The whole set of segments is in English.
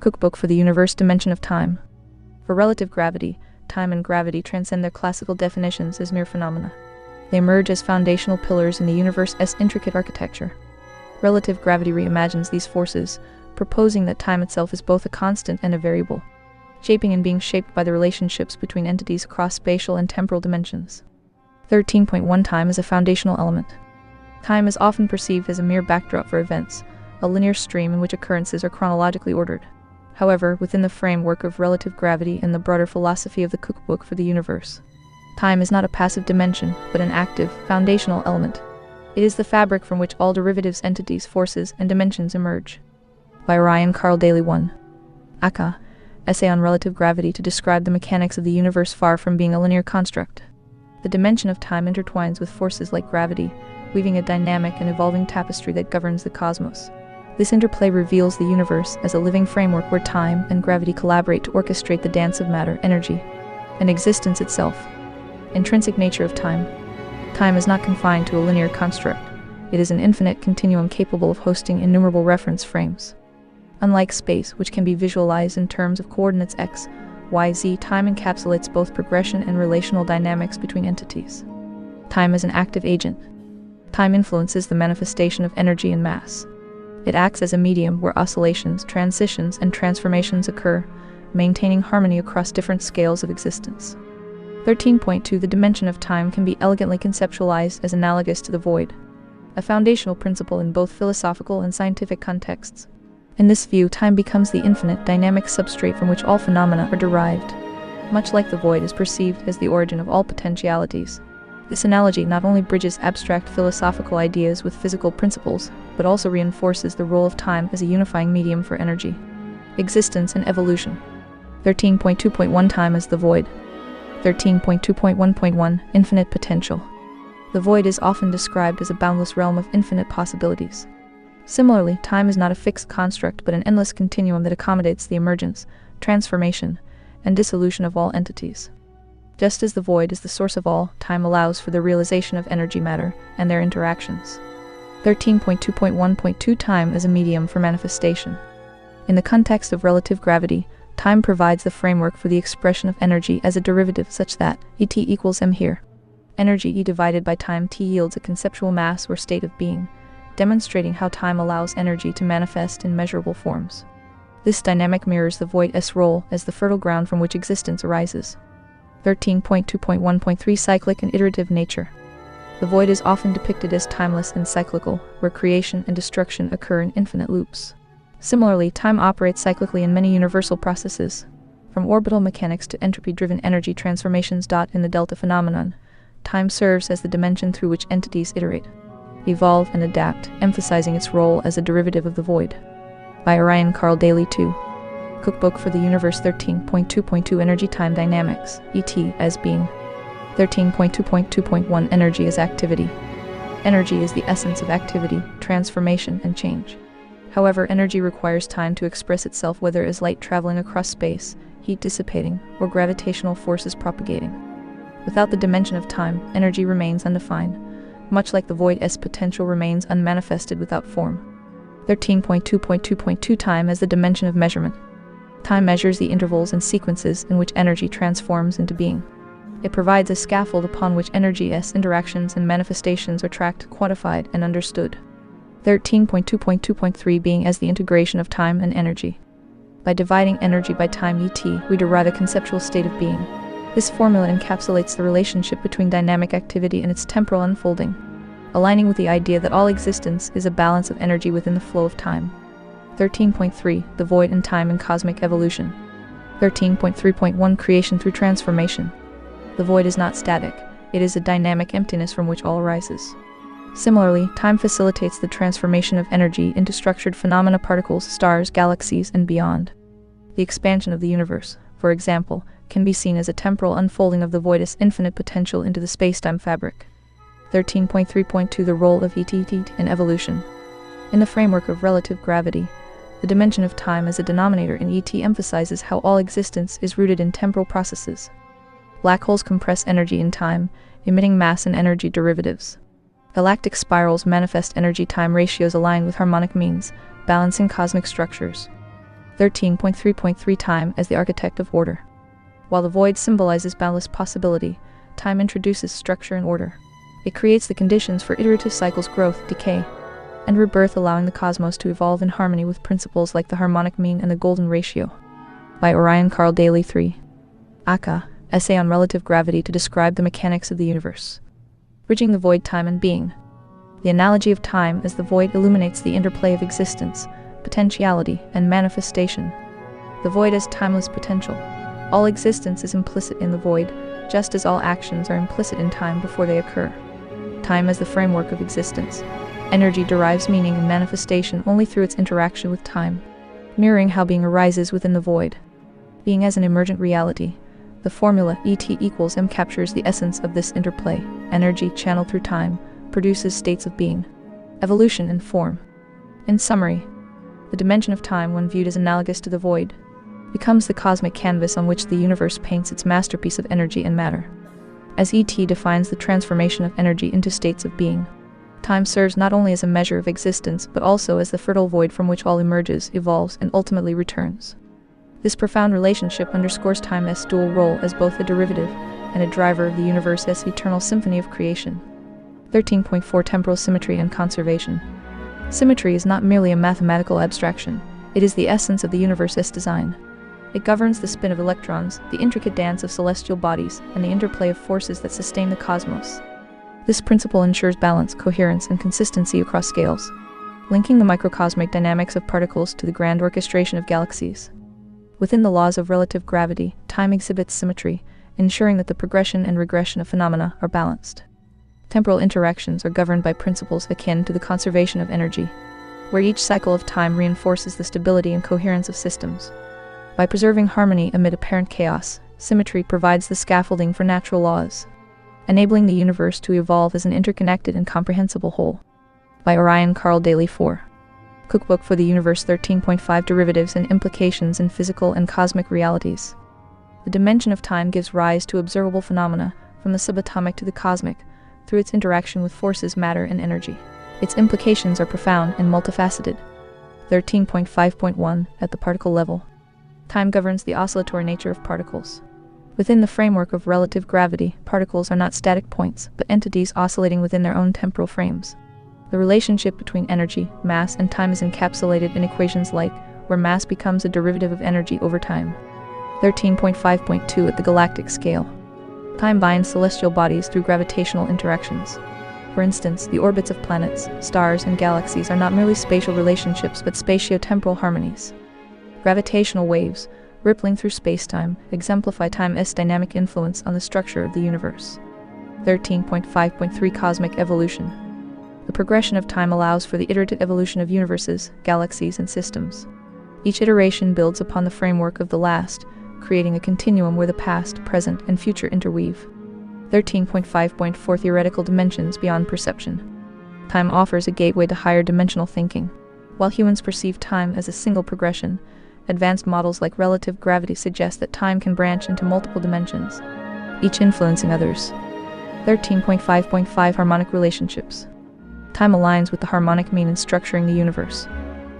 Cookbook for the Universe Dimension of Time. For relative gravity, time and gravity transcend their classical definitions as mere phenomena. They emerge as foundational pillars in the universe's intricate architecture. Relative gravity reimagines these forces, proposing that time itself is both a constant and a variable, shaping and being shaped by the relationships between entities across spatial and temporal dimensions. 13.1 Time is a foundational element. Time is often perceived as a mere backdrop for events, a linear stream in which occurrences are chronologically ordered. However, within the framework of relative gravity and the broader philosophy of the Cookbook for the Universe, time is not a passive dimension, but an active, foundational element. It is the fabric from which all derivatives, entities, forces, and dimensions emerge. By Ryan Carl Daly 1. Aka, Essay on Relative Gravity to describe the mechanics of the universe far from being a linear construct. The dimension of time intertwines with forces like gravity, weaving a dynamic and evolving tapestry that governs the cosmos. This interplay reveals the universe as a living framework where time and gravity collaborate to orchestrate the dance of matter, energy, and existence itself. Intrinsic nature of time. Time is not confined to a linear construct. It is an infinite continuum capable of hosting innumerable reference frames. Unlike space, which can be visualized in terms of coordinates x, y, z, time encapsulates both progression and relational dynamics between entities. Time is an active agent. Time influences the manifestation of energy and mass. It acts as a medium where oscillations, transitions, and transformations occur, maintaining harmony across different scales of existence. 13.2 The dimension of time can be elegantly conceptualized as analogous to the void, a foundational principle in both philosophical and scientific contexts. In this view, time becomes the infinite, dynamic substrate from which all phenomena are derived, much like the void is perceived as the origin of all potentialities. This analogy not only bridges abstract philosophical ideas with physical principles, but also reinforces the role of time as a unifying medium for energy, existence, and evolution. 13.2.1 Time as the void. 13.2.1.1 Infinite potential. The void is often described as a boundless realm of infinite possibilities. Similarly, time is not a fixed construct but an endless continuum that accommodates the emergence, transformation, and dissolution of all entities. Just as the void is the source of all, time allows for the realization of energy, matter, and their interactions. 13.2.1.2 Time as a medium for manifestation. In the context of relative gravity, time provides the framework for the expression of energy as a derivative such that Et equals m here. Energy E divided by time t yields a conceptual mass or state of being, demonstrating how time allows energy to manifest in measurable forms. This dynamic mirrors the void's role as the fertile ground from which existence arises. 13.2.1.3 Cyclic and iterative nature. The void is often depicted as timeless and cyclical, where creation and destruction occur in infinite loops. Similarly, time operates cyclically in many universal processes, from orbital mechanics to entropy-driven energy transformations. In the delta phenomenon, time serves as the dimension through which entities iterate, evolve, and adapt, emphasizing its role as a derivative of the void. By Ryan Carl Daly 2. Cookbook for the Universe 13.2.2 Energy Time Dynamics, ET as being. 13.2.2.1 Energy as activity. Energy is the essence of activity, transformation, and change. However, energy requires time to express itself, whether as light traveling across space, heat dissipating, or gravitational forces propagating. Without the dimension of time, energy remains undefined, much like the void's potential remains unmanifested without form. 13.2.2.2 Time as the dimension of measurement. Time measures the intervals and sequences in which energy transforms into being. It provides a scaffold upon which energy's interactions and manifestations are tracked, quantified, and understood. 13.2.2.3 Being as the integration of time and energy. By dividing energy by time ET, we derive a conceptual state of being. This formula encapsulates the relationship between dynamic activity and its temporal unfolding, aligning with the idea that all existence is a balance of energy within the flow of time. 13.3 The void in time and cosmic evolution. 13.3.1 Creation through transformation. The void is not static, it is a dynamic emptiness from which all arises. Similarly, time facilitates the transformation of energy into structured phenomena, particles, stars, galaxies, and beyond. The expansion of the universe, for example, can be seen as a temporal unfolding of the void's infinite potential into the space-time fabric. 13.3.2 The role of ET in evolution. In the framework of relative gravity, the dimension of time as a denominator in ET emphasizes how all existence is rooted in temporal processes. Black holes compress energy in time, emitting mass and energy derivatives. Galactic spirals manifest energy-time ratios aligned with harmonic means, balancing cosmic structures. 13.3.3 Time as the architect of order. While the void symbolizes boundless possibility, time introduces structure and order. It creates the conditions for iterative cycles, growth, decay, and rebirth, allowing the cosmos to evolve in harmony with principles like the harmonic mean and the golden ratio. By Orion Carl Daly 3. Aka, Essay on Relative Gravity to describe the mechanics of the universe. Bridging the void, time and being. The analogy of time as the void illuminates the interplay of existence, potentiality, and manifestation. The void as timeless potential. All existence is implicit in the void, just as all actions are implicit in time before they occur. Time as the framework of existence. Energy derives meaning and manifestation only through its interaction with time, mirroring how being arises within the void. Being as an emergent reality. The formula ET equals m captures the essence of this interplay. Energy channeled through time produces states of being, evolution, and form. In summary, the dimension of time, when viewed as analogous to the void, becomes the cosmic canvas on which the universe paints its masterpiece of energy and matter. As ET defines the transformation of energy into states of being, time serves not only as a measure of existence but also as the fertile void from which all emerges, evolves, and ultimately returns. This profound relationship underscores time's dual role as both a derivative and a driver of the universe's eternal symphony of creation. 13.4 Temporal Symmetry and Conservation. Symmetry is not merely a mathematical abstraction, it is the essence of the universe's design. It governs the spin of electrons, the intricate dance of celestial bodies, and the interplay of forces that sustain the cosmos. This principle ensures balance, coherence, and consistency across scales, linking the microcosmic dynamics of particles to the grand orchestration of galaxies. Within the laws of relative gravity, time exhibits symmetry, ensuring that the progression and regression of phenomena are balanced. Temporal interactions are governed by principles akin to the conservation of energy, where each cycle of time reinforces the stability and coherence of systems. By preserving harmony amid apparent chaos, symmetry provides the scaffolding for natural laws, enabling the universe to evolve as an interconnected and comprehensible whole. By Orion Carl Daly 4. Cookbook for the Universe. 13.5 Derivatives and Implications in Physical and Cosmic Realities. The dimension of time gives rise to observable phenomena, from the subatomic to the cosmic, through its interaction with forces, matter, and energy. Its implications are profound and multifaceted. 13.5.1 At the particle level. Time governs the oscillatory nature of particles. Within the framework of relative gravity, particles are not static points, but entities oscillating within their own temporal frames. The relationship between energy, mass, and time is encapsulated in equations like, where mass becomes a derivative of energy over time. 13.5.2 At the galactic scale. Time binds celestial bodies through gravitational interactions. For instance, the orbits of planets, stars, and galaxies are not merely spatial relationships but spatio-temporal harmonies. Gravitational waves, rippling through spacetime, exemplify time's dynamic influence on the structure of the universe. 13.5.3 Cosmic evolution. The progression of time allows for the iterative evolution of universes, galaxies, and systems. Each iteration builds upon the framework of the last, creating a continuum where the past, present, and future interweave. 13.5.4 Theoretical dimensions beyond perception. Time offers a gateway to higher dimensional thinking. While humans perceive time as a single progression, advanced models like relative gravity suggest that time can branch into multiple dimensions, each influencing others. 13.5.5 Harmonic relationships. Time aligns with the harmonic mean in structuring the universe.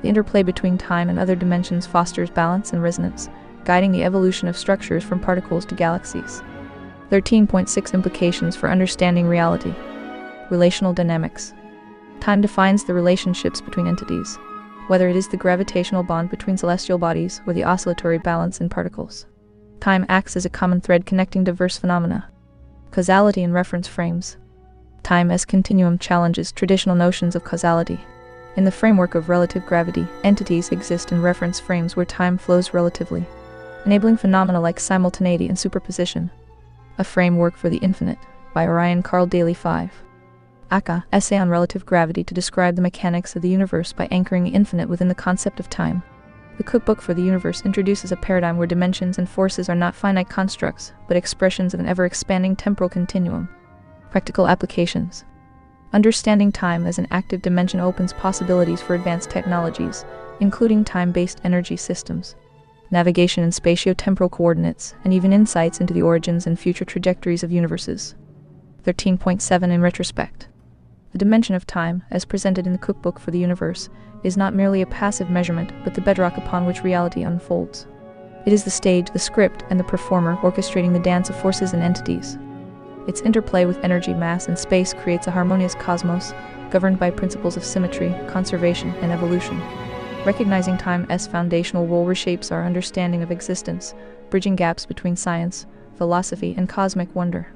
The interplay between time and other dimensions fosters balance and resonance, guiding the evolution of structures from particles to galaxies. 13.6 Implications for understanding reality. Relational dynamics. Time defines the relationships between entities, whether it is the gravitational bond between celestial bodies or the oscillatory balance in particles. Time acts as a common thread connecting diverse phenomena. Causality and reference frames. Time as continuum challenges traditional notions of causality. In the framework of relative gravity, entities exist in reference frames where time flows relatively, enabling phenomena like simultaneity and superposition. A Framework for the Infinite, by Orion Carl Daly 5. Aka, Essay on Relative Gravity to describe the mechanics of the universe by anchoring the infinite within the concept of time. The Cookbook for the Universe introduces a paradigm where dimensions and forces are not finite constructs, but expressions of an ever-expanding temporal continuum. Practical applications. Understanding time as an active dimension opens possibilities for advanced technologies, including time-based energy systems, navigation in spatio-temporal coordinates, and even insights into the origins and future trajectories of universes. 13.7 In retrospect. The dimension of time, as presented in the Cookbook for the universe, is not merely a passive measurement, but the bedrock upon which reality unfolds. It is the stage, the script, and the performer orchestrating the dance of forces and entities. Its interplay with energy, mass, and space creates a harmonious cosmos, governed by principles of symmetry, conservation, and evolution. Recognizing time's foundational role reshapes our understanding of existence, bridging gaps between science, philosophy, and cosmic wonder.